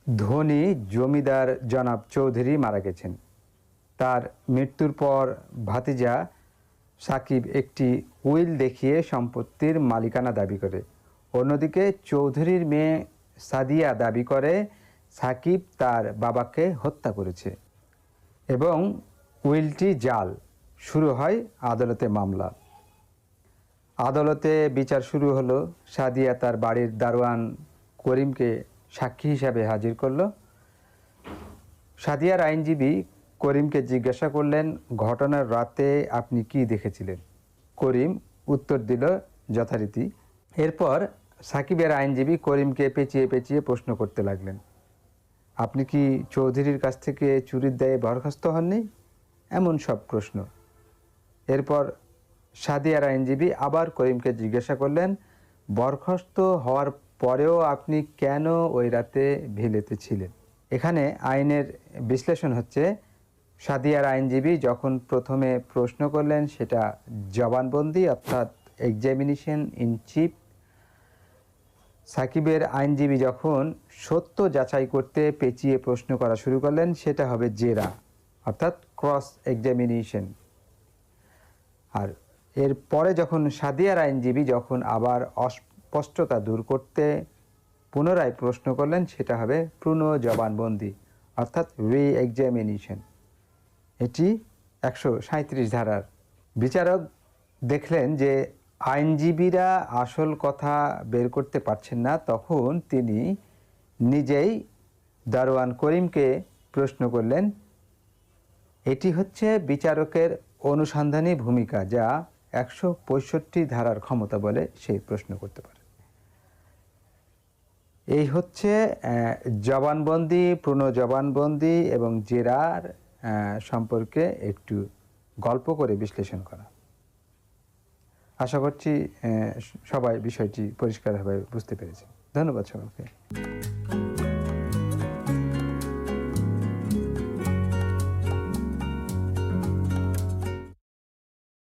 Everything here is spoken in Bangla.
ধনী জমিদার জনাব চৌধুরী মারা গেছেন। তার মৃত্যুর পর ভাতিজা সাকিব একটি উইল দেখিয়ে সম্পত্তির মালিকানা দাবি করে। অন্যদিকে চৌধুরীর মেয়ে সাদিয়া দাবি করে সাকিব তার বাবাকে হত্যা করেছে এবং উইলটি জাল। শুরু হয় আদালতে মামলা। আদালতে বিচার শুরু হলো। সাদিয়া তার বাড়ির দারোয়ান করিমকে সাক্ষী হিসাবে হাজির করল। সাদিয়ার আইনজীবী করিমকে জিজ্ঞাসা করলেন, ঘটনার রাতে আপনি কি দেখেছিলেন? করিম উত্তর দিল যথারীতি। এরপর সাকিবের আইনজীবী করিমকে পেঁচিয়ে পেঁচিয়ে প্রশ্ন করতে লাগলেন, আপনি কি চৌধুরীর কাছ থেকে চুরির দায়ে বরখাস্ত হননি? এমন সব প্রশ্ন। এরপর সাদিয়ার আইনজীবী আবার করিমকে জিজ্ঞাসা করলেন, বরখাস্ত হওয়ার পরেও আপনি কেন ওই রাতে ভিলেতে ছিলেন? এখানে আইনের বিশ্লেষণ হচ্ছে, সাদিয়ার আইনজীবী যখন প্রথমে প্রশ্ন করলেন সেটা জবানবন্দি অর্থাৎ এক্সামিনেশন ইন চিফ। সাকিবের আইনজীবী যখন সত্য যাচাই করতে পেঁচিয়ে প্রশ্ন করা শুরু করলেন সেটা হবে জেরা অর্থাৎ ক্রস এক্সামিনেশন। আর এর পরে যখন সাদিয়ার আইনজীবী যখন আবার অস্পষ্টতা দূর করতে পুনরায় প্রশ্ন করলেন সেটা হবে পুনঃ জবানবন্দি অর্থাৎ রি এক্সামিনেশন। এটি 137 ধারার। বিচারক দেখলেন যে আইনজীবীরা আসল কথা বের করতে পারছেন না, তখন তিনি নিজেই দারোয়ান করিমকে প্রশ্ন করলেন। এটি হচ্ছে বিচারকের অনুসন্ধানী ভূমিকা, যা 165 ধারার ক্ষমতা বলে সেই প্রশ্ন করতে পারে। এই হচ্ছে জবানবন্দি, পুনঃজবানবন্দি এবং জেরার সম্পর্কে একটু গল্প করে বিশ্লেষণ করা। আশা করছি সবাই বিষয়টি পরিষ্কারভাবে বুঝতে পেরেছে। ধন্যবাদ সকলকে।